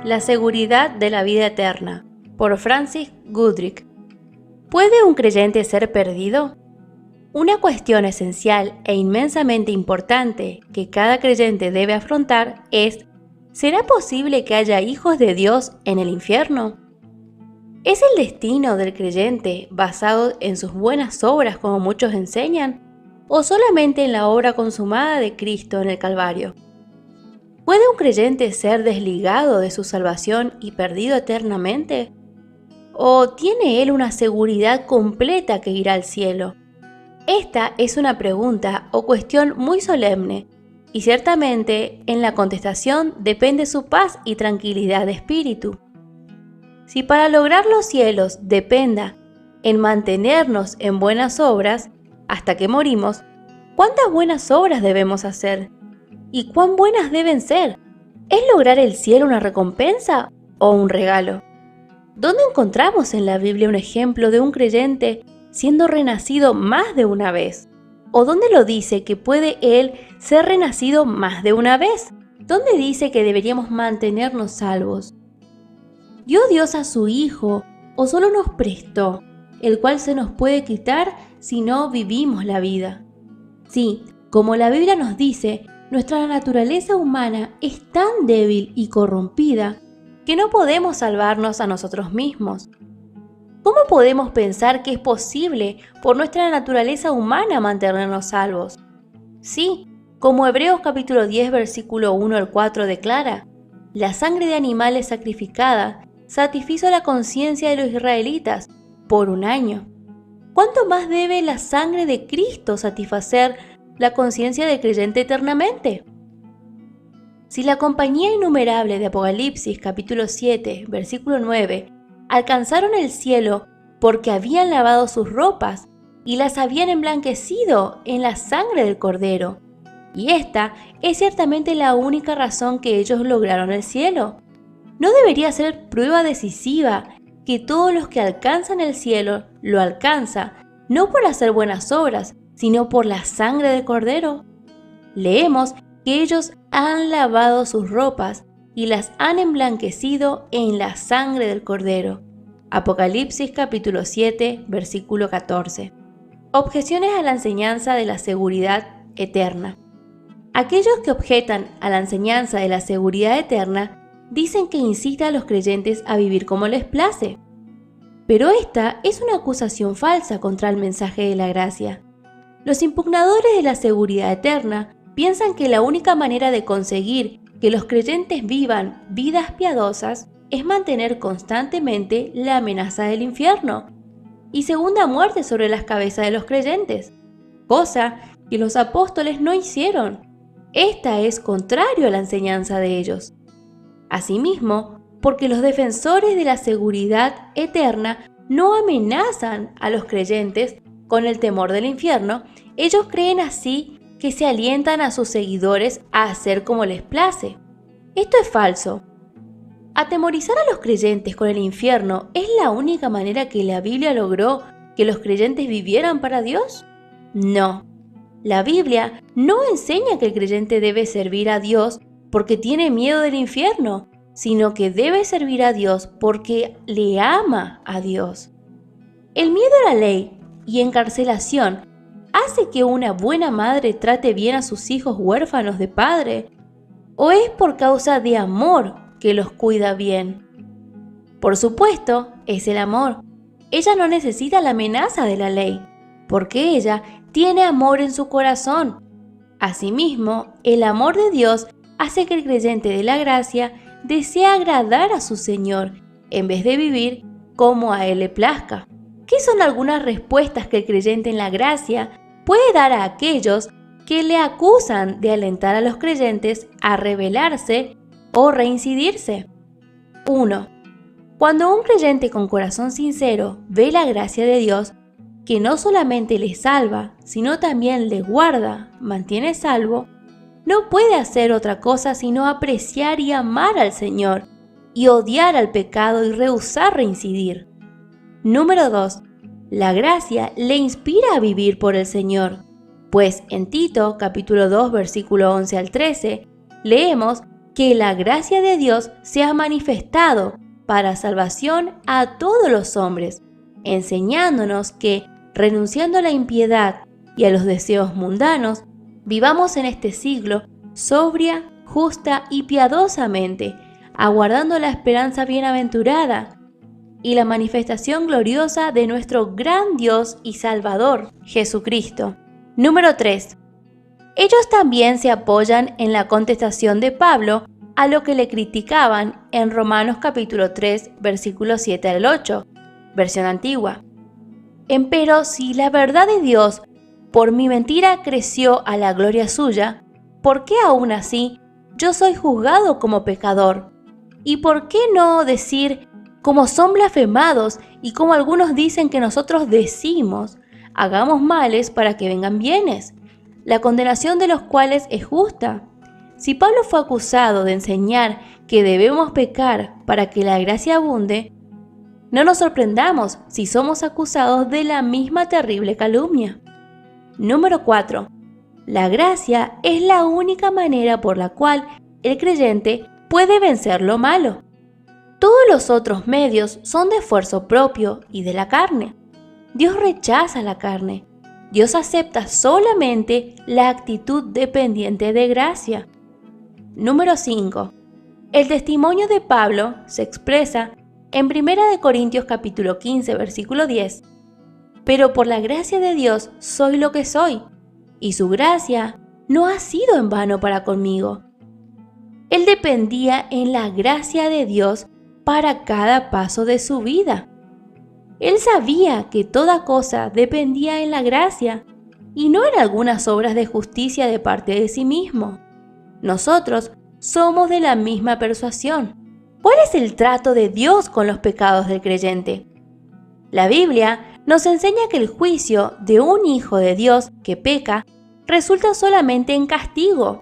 La seguridad de la vida eterna, por Francis Goodrich. ¿Puede un creyente ser perdido? Una cuestión esencial e inmensamente importante que cada creyente debe afrontar es: ¿será posible que haya hijos de Dios en el infierno? ¿Es el destino del creyente basado en sus buenas obras, como muchos enseñan, o solamente en la obra consumada de Cristo en el Calvario? ¿Puede un creyente ser desligado de su salvación y perdido eternamente? ¿O tiene él una seguridad completa que irá al cielo? Esta es una pregunta o cuestión muy solemne, y ciertamente en la contestación depende su paz y tranquilidad de espíritu. Si para lograr los cielos dependa en mantenernos en buenas obras hasta que morimos, ¿cuántas buenas obras debemos hacer? ¿Y cuán buenas deben ser? ¿Es lograr el cielo una recompensa o un regalo? ¿Dónde encontramos en la Biblia un ejemplo de un creyente siendo renacido más de una vez? ¿O dónde lo dice que puede él ser renacido más de una vez? ¿Dónde dice que deberíamos mantenernos salvos? ¿Dio Dios a su Hijo o solo nos prestó, el cual se nos puede quitar si no vivimos la vida? Sí, como la Biblia nos dice, nuestra naturaleza humana es tan débil y corrompida que no podemos salvarnos a nosotros mismos. ¿Cómo podemos pensar que es posible por nuestra naturaleza humana mantenernos salvos? Sí, como Hebreos capítulo 10 versículo 1 al 4 declara, la sangre de animales sacrificada satisfizo la conciencia de los israelitas por un año. ¿Cuánto más debe la sangre de Cristo satisfacer la conciencia del creyente eternamente? Si la compañía innumerable de Apocalipsis capítulo 7 versículo 9 alcanzaron el cielo porque habían lavado sus ropas y las habían emblanquecido en la sangre del Cordero, y esta es ciertamente la única razón que ellos lograron el cielo, ¿no debería ser prueba decisiva que todos los que alcanzan el cielo lo alcanzan no por hacer buenas obras, sino por la sangre del Cordero? Leemos que ellos han lavado sus ropas y las han emblanquecido en la sangre del Cordero. Apocalipsis capítulo 7, versículo 14. Objeciones a la enseñanza de la seguridad eterna. Aquellos que objetan a la enseñanza de la seguridad eterna dicen que incita a los creyentes a vivir como les place. Pero esta es una acusación falsa contra el mensaje de la gracia. Los impugnadores de la seguridad eterna piensan que la única manera de conseguir que los creyentes vivan vidas piadosas es mantener constantemente la amenaza del infierno y segunda muerte sobre las cabezas de los creyentes, cosa que los apóstoles no hicieron. Esta es contrario a la enseñanza de ellos. Asimismo, porque los defensores de la seguridad eterna no amenazan a los creyentes con el temor del infierno, ellos creen así que se alientan a sus seguidores a hacer como les place. Esto es falso. ¿Atemorizar a los creyentes con el infierno es la única manera que la Biblia logró que los creyentes vivieran para Dios? No. La Biblia no enseña que el creyente debe servir a Dios porque tiene miedo del infierno, sino que debe servir a Dios porque le ama a Dios. El miedo a la ley y encarcelación hace que una buena madre trate bien a sus hijos huérfanos de padre, ¿o es por causa de amor que los cuida bien? Por supuesto, es el amor. Ella no necesita la amenaza de la ley, porque ella tiene amor en su corazón. Asimismo, el amor de Dios hace que el creyente de la gracia desee agradar a su Señor, en vez de vivir como a Él le plazca. ¿Qué son algunas respuestas que el creyente en la gracia puede dar a aquellos que le acusan de alentar a los creyentes a rebelarse o reincidirse? 1. Cuando un creyente con corazón sincero ve la gracia de Dios, que no solamente le salva, sino también le guarda, mantiene salvo, no puede hacer otra cosa sino apreciar y amar al Señor, y odiar al pecado y rehusar reincidir. Número 2. La gracia le inspira a vivir por el Señor, pues en Tito capítulo 2 versículo 11 al 13 leemos que la gracia de Dios se ha manifestado para salvación a todos los hombres, enseñándonos que, renunciando a la impiedad y a los deseos mundanos, vivamos en este siglo sobria, justa y piadosamente, aguardando la esperanza bienaventurada y la manifestación gloriosa de nuestro gran Dios y Salvador, Jesucristo. Número 3. Ellos también se apoyan en la contestación de Pablo a lo que le criticaban en Romanos capítulo 3, versículos 7 al 8, versión antigua. Empero si la verdad de Dios por mi mentira creció a la gloria suya, ¿por qué aún así yo soy juzgado como pecador? ¿Y por qué no decir, como son blasfemados y como algunos dicen que nosotros decimos, hagamos males para que vengan bienes, la condenación de los cuales es justa? Si Pablo fue acusado de enseñar que debemos pecar para que la gracia abunde, no nos sorprendamos si somos acusados de la misma terrible calumnia. Número 4. La gracia es la única manera por la cual el creyente puede vencer lo malo. Todos los otros medios son de esfuerzo propio y de la carne. Dios rechaza la carne. Dios acepta solamente la actitud dependiente de gracia. Número 5. El testimonio de Pablo se expresa en 1 Corintios capítulo 15, versículo 10. Pero por la gracia de Dios soy lo que soy, y su gracia no ha sido en vano para conmigo. Él dependía en la gracia de Dios para cada paso de su vida. Él sabía que toda cosa dependía en la gracia y no en algunas obras de justicia de parte de sí mismo. Nosotros somos de la misma persuasión. ¿Cuál es el trato de Dios con los pecados del creyente? La Biblia nos enseña que el juicio de un hijo de Dios que peca resulta solamente en castigo,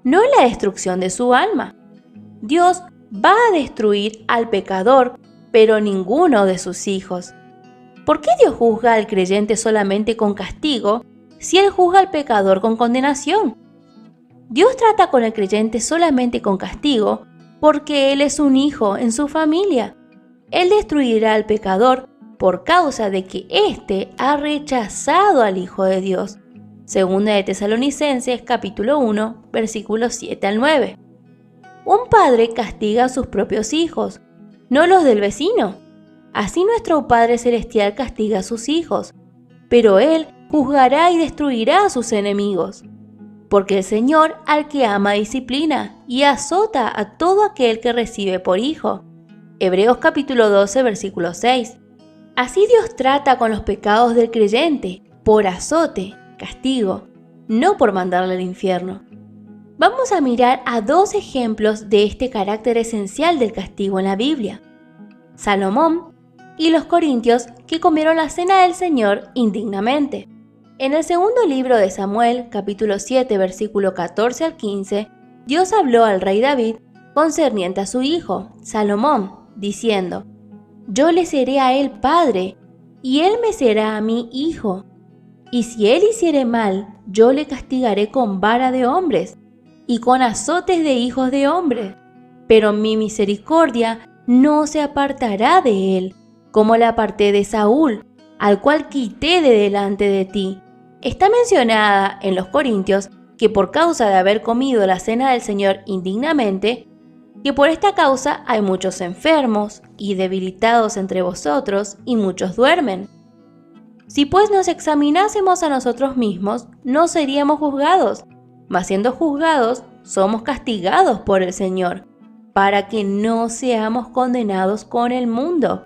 no en la destrucción de su alma. Dios va a destruir al pecador, pero ninguno de sus hijos. ¿Por qué Dios juzga al creyente solamente con castigo si Él juzga al pecador con condenación? Dios trata con el creyente solamente con castigo porque Él es un hijo en su familia. Él destruirá al pecador por causa de que éste ha rechazado al Hijo de Dios. Segunda de Tesalonicenses capítulo 1, versículos 7 al 9. Un padre castiga a sus propios hijos, no los del vecino. Así nuestro Padre Celestial castiga a sus hijos, pero Él juzgará y destruirá a sus enemigos. Porque el Señor al que ama disciplina y azota a todo aquel que recibe por hijo. Hebreos capítulo 12, versículo 6. Así Dios trata con los pecados del creyente, por azote, castigo, no por mandarle al infierno. Vamos a mirar a dos ejemplos de este carácter esencial del castigo en la Biblia: Salomón y los corintios que comieron la cena del Señor indignamente. En el segundo libro de Samuel, capítulo 7, versículo 14 al 15, Dios habló al rey David concerniente a su hijo, Salomón, diciendo: Yo le seré a él padre, y él me será a mí hijo. Y si él hiciere mal, yo le castigaré con vara de hombres, y con azotes de hijos de hombres. Pero mi misericordia no se apartará de él, como la aparté de Saúl, al cual quité de delante de ti. Está mencionada en los Corintios que por causa de haber comido la cena del Señor indignamente, que por esta causa hay muchos enfermos y debilitados entre vosotros, y muchos duermen. Si pues nos examinásemos a nosotros mismos, no seríamos juzgados, mas siendo juzgados, somos castigados por el Señor, para que no seamos condenados con el mundo.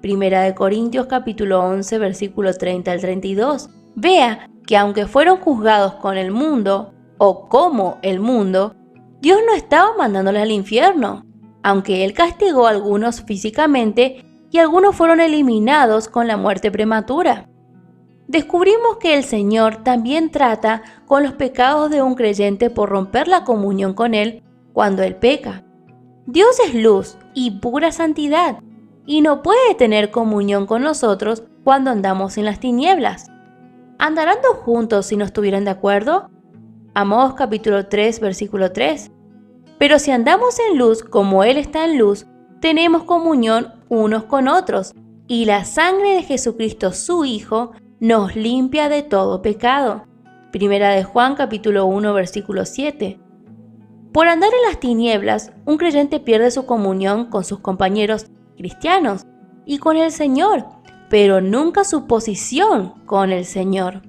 Primera de Corintios capítulo 11, versículo 30 al 32. Vea que aunque fueron juzgados con el mundo, o como el mundo, Dios no estaba mandándoles al infierno, aunque Él castigó a algunos físicamente y algunos fueron eliminados con la muerte prematura. Descubrimos que el Señor también trata con los pecados de un creyente por romper la comunión con Él cuando Él peca. Dios es luz y pura santidad, y no puede tener comunión con nosotros cuando andamos en las tinieblas. ¿Andarán dos juntos si no estuvieran de acuerdo? Amós capítulo 3, versículo 3. Pero si andamos en luz como Él está en luz, tenemos comunión unos con otros, y la sangre de Jesucristo su Hijo nos limpia de todo pecado. Primera de Juan capítulo 1 versículo 7. Por andar en las tinieblas, un creyente pierde su comunión con sus compañeros cristianos y con el Señor, pero nunca su posición con el Señor.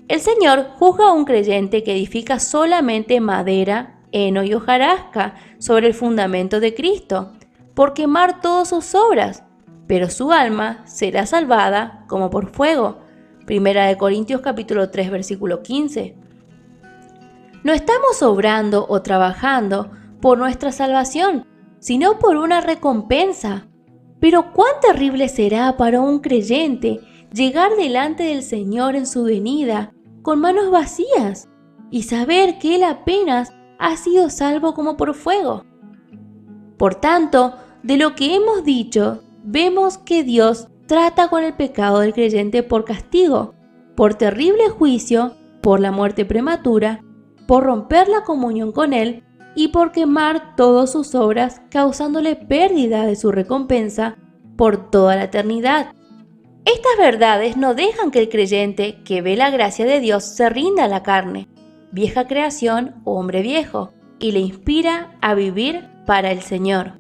El Señor juzga a un creyente que edifica solamente madera, heno y hojarasca sobre el fundamento de Cristo, por quemar todas sus obras, pero su alma será salvada como por fuego. Primera de Corintios capítulo 3 versículo 15. No estamos obrando o trabajando por nuestra salvación, sino por una recompensa. Pero cuán terrible será para un creyente llegar delante del Señor en su venida con manos vacías y saber que Él apenas ha sido salvo como por fuego. Por tanto, de lo que hemos dicho, vemos que Dios trata con el pecado del creyente por castigo, por terrible juicio, por la muerte prematura, por romper la comunión con Él y por quemar todas sus obras, causándole pérdida de su recompensa por toda la eternidad. Estas verdades no dejan que el creyente que ve la gracia de Dios se rinda a la carne, vieja creación o hombre viejo, y le inspira a vivir para el Señor.